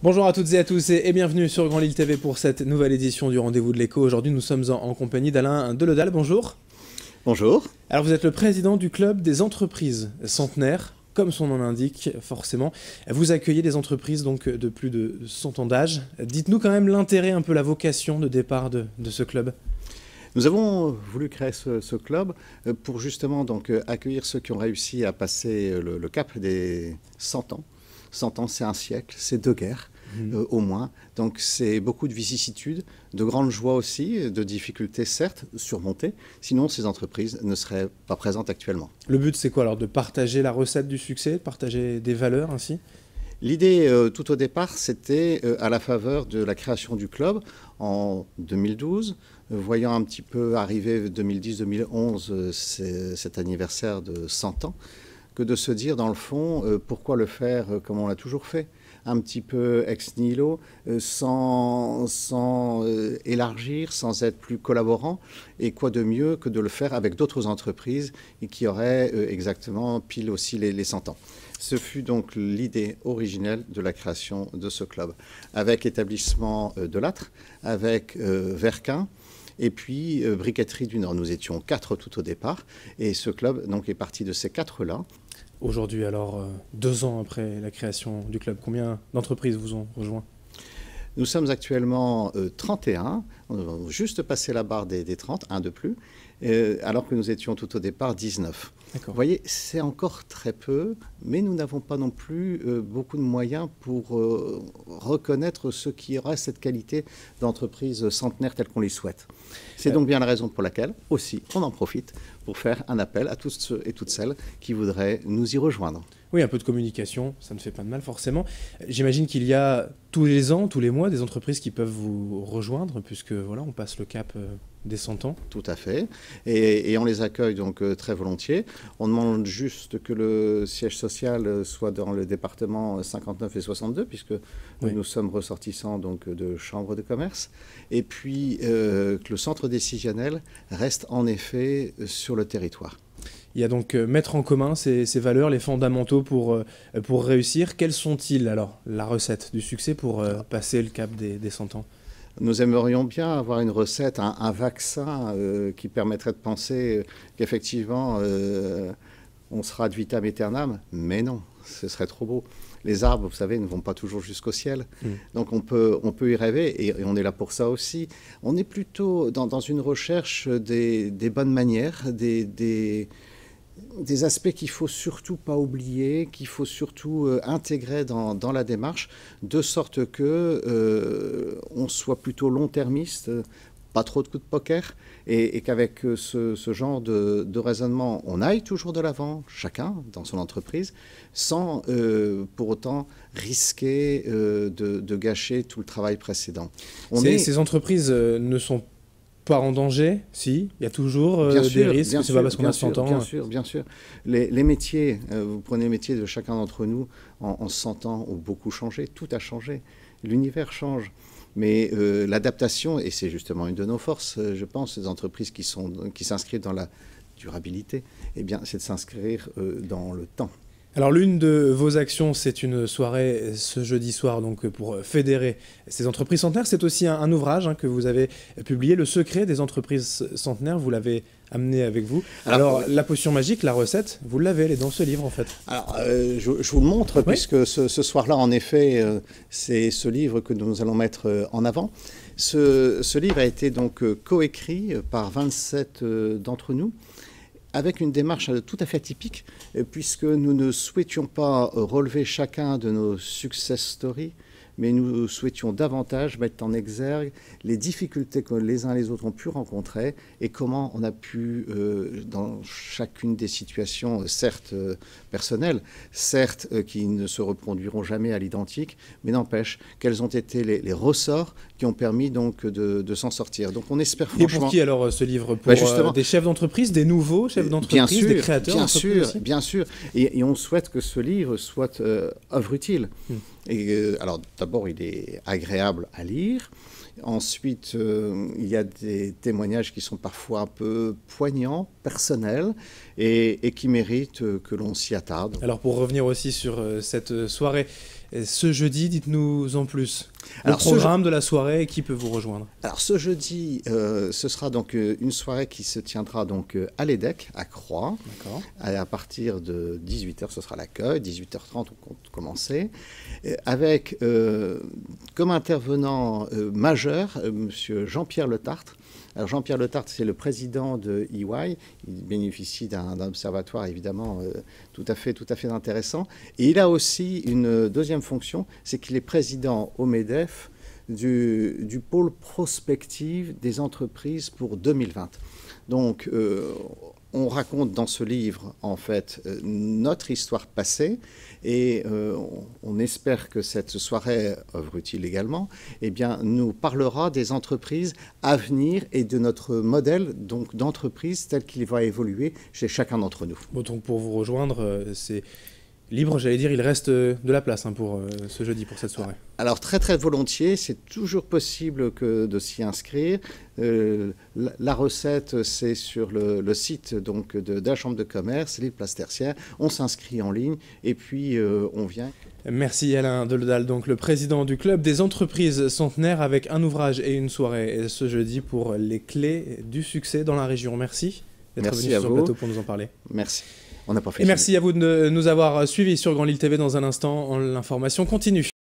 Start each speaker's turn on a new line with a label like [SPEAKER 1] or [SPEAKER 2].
[SPEAKER 1] Bonjour à toutes et à tous et bienvenue sur Grand Lille TV pour cette nouvelle édition du Rendez-vous de l'Écho. Aujourd'hui, nous sommes en compagnie d'Alain Delodal. Bonjour.
[SPEAKER 2] Bonjour.
[SPEAKER 1] Alors, vous êtes le président du club des entreprises centenaires. Comme son nom l'indique, forcément, vous accueillez des entreprises donc de plus de 100 ans d'âge. Dites-nous quand même l'intérêt, un peu la vocation de départ de ce club.
[SPEAKER 2] Nous avons voulu créer ce club pour justement donc, accueillir ceux qui ont réussi à passer le cap des 100 ans. 100 ans, c'est un siècle, c'est 2 guerres. Au moins. Donc c'est beaucoup de vicissitudes, de grandes joies aussi, de difficultés certes surmontées. Sinon, ces entreprises ne seraient pas présentes actuellement.
[SPEAKER 1] Le but, c'est quoi alors? De partager la recette du succès, de partager des valeurs ainsi?
[SPEAKER 2] L'idée, tout au départ, c'était à la faveur de la création du club en 2012, voyant un petit peu arriver 2010-2011, cet anniversaire de 100 ans, que de se dire, dans le fond, pourquoi le faire comme on l'a toujours fait, un petit peu ex nihilo, sans élargir, sans être plus collaborant. Et quoi de mieux que de le faire avec d'autres entreprises et qui auraient exactement pile aussi les 100 ans. Ce fut donc l'idée originelle de la création de ce club, avec établissement de Lattre, avec Verquin, et puis Briqueterie du Nord. Nous étions 4 tout au départ, et ce club donc, est parti de ces 4-là.
[SPEAKER 1] Aujourd'hui, alors, 2 ans après la création du club, combien d'entreprises vous ont rejoint?
[SPEAKER 2] Nous sommes actuellement 31, on a juste passé la barre des 30, un de plus, alors que nous étions tout au départ 19. Vous voyez, c'est encore très peu, mais nous n'avons pas non plus beaucoup de moyens pour reconnaître ceux qui auraient cette qualité d'entreprise centenaire telle qu'on les souhaite. C'est donc bien la raison pour laquelle, aussi, on en profite pour faire un appel à tous ceux et toutes celles qui voudraient nous y rejoindre.
[SPEAKER 1] Oui, un peu de communication, ça ne fait pas de mal forcément. J'imagine qu'il y a tous les ans, tous les mois, des entreprises qui peuvent vous rejoindre, puisque voilà, on passe le cap des 100 ans.
[SPEAKER 2] Tout à fait. Et on les accueille donc très volontiers. On demande juste que le siège social soit dans le département 59 et 62, puisque nous sommes ressortissants donc, de chambres de commerce. Et puis que le centre décisionnel reste en effet sur le territoire.
[SPEAKER 1] Il y a donc mettre en commun ces valeurs, les fondamentaux pour réussir. Quels sont-ils alors, la recette du succès pour passer le cap des 100 ans?
[SPEAKER 2] Nous aimerions bien avoir une recette, un vaccin qui permettrait de penser qu'effectivement on sera ad vitam aeternam, mais non, ce serait trop beau. Les arbres, vous savez, ne vont pas toujours jusqu'au ciel. Donc on peut y rêver et on est là pour ça aussi. On est plutôt dans une recherche des bonnes manières, des aspects qu'il ne faut surtout pas oublier, qu'il faut surtout intégrer dans la démarche, de sorte que on soit plutôt long-termiste, pas trop de coups de poker, et qu'avec ce genre de raisonnement, on aille toujours de l'avant, chacun dans son entreprise, sans pour autant risquer de gâcher tout le travail précédent.
[SPEAKER 1] Ces entreprises ne sont pas en danger, si, il y a toujours des risques, c'est pas parce qu'on a 100 ans.
[SPEAKER 2] Bien sûr. Les métiers, vous prenez les métiers de chacun d'entre nous, en 100 ans, ont beaucoup changé, tout a changé, l'univers change. Mais l'adaptation, et c'est justement une de nos forces, je pense, les entreprises qui s'inscrivent dans la durabilité, eh bien, c'est de s'inscrire dans le temps.
[SPEAKER 1] Alors l'une de vos actions, c'est une soirée ce jeudi soir donc, pour fédérer ces entreprises centenaires. C'est aussi un ouvrage que vous avez publié, Le secret des entreprises centenaires. Vous l'avez amené avec vous. Alors la potion magique, la recette, vous l'avez, elle est dans ce livre en fait.
[SPEAKER 2] Alors je vous le montre, puisque ce soir-là, en effet, c'est ce livre que nous allons mettre en avant. Ce livre a été donc coécrit par 27 d'entre nous, avec une démarche tout à fait atypique, puisque nous ne souhaitions pas relever chacun de nos success stories, mais nous souhaitions davantage mettre en exergue les difficultés que les uns et les autres ont pu rencontrer et comment on a pu, dans chacune des situations, certes personnelles, certes qui ne se reproduiront jamais à l'identique, mais n'empêche quels ont été les ressorts qui ont permis donc de s'en sortir. Donc on espère franchement...
[SPEAKER 1] Et pour qui alors ce livre? Pour des chefs d'entreprise, des nouveaux chefs d'entreprise, des créateurs d'entreprise?
[SPEAKER 2] Bien sûr. Et on souhaite que ce livre soit œuvre utile. Alors d'abord, il est agréable à lire. Ensuite, il y a des témoignages qui sont parfois un peu poignants, personnels, et qui méritent que l'on s'y attarde.
[SPEAKER 1] Alors pour revenir aussi sur cette soirée ce jeudi, dites-nous en plus.
[SPEAKER 2] Alors,
[SPEAKER 1] le programme de la soirée, qui peut vous rejoindre?
[SPEAKER 2] Alors ce jeudi, ce sera donc une soirée qui se tiendra donc à l'EDEC, à Croix.
[SPEAKER 1] D'accord.
[SPEAKER 2] À partir de 18h, ce sera l'accueil, 18h30, on compte commencer, avec comme intervenant majeur, monsieur Jean-Pierre Le Tartre. Alors Jean-Pierre Le Tartre, c'est le président de EY. Il bénéficie d'un observatoire évidemment tout à fait intéressant. Et il a aussi une deuxième fonction, c'est qu'il est président au MEDEF du pôle prospective des entreprises pour 2020. Donc on raconte dans ce livre, en fait, notre histoire passée et on espère que cette soirée, œuvre utile également, eh bien, nous parlera des entreprises à venir et de notre modèle donc d'entreprise tel qu'il va évoluer chez chacun d'entre nous.
[SPEAKER 1] Bon, donc pour vous rejoindre, c'est libre, j'allais dire, il reste de la place pour ce jeudi, pour cette soirée.
[SPEAKER 2] Alors très volontiers, c'est toujours possible de s'y inscrire. La recette, c'est sur le site donc, de la Chambre de commerce, l'île Place Tertiaire. On s'inscrit en ligne et puis on vient.
[SPEAKER 1] Merci Alain Deledal, donc le président du club des entreprises centenaires, avec un ouvrage et une soirée ce jeudi pour les clés du succès dans la région. Merci d'être venu sur le plateau pour nous en parler.
[SPEAKER 2] Merci. On n'a pas fait.
[SPEAKER 1] Et merci à vous de nous avoir suivis sur Grand Lille TV. Dans un instant, l'information continue.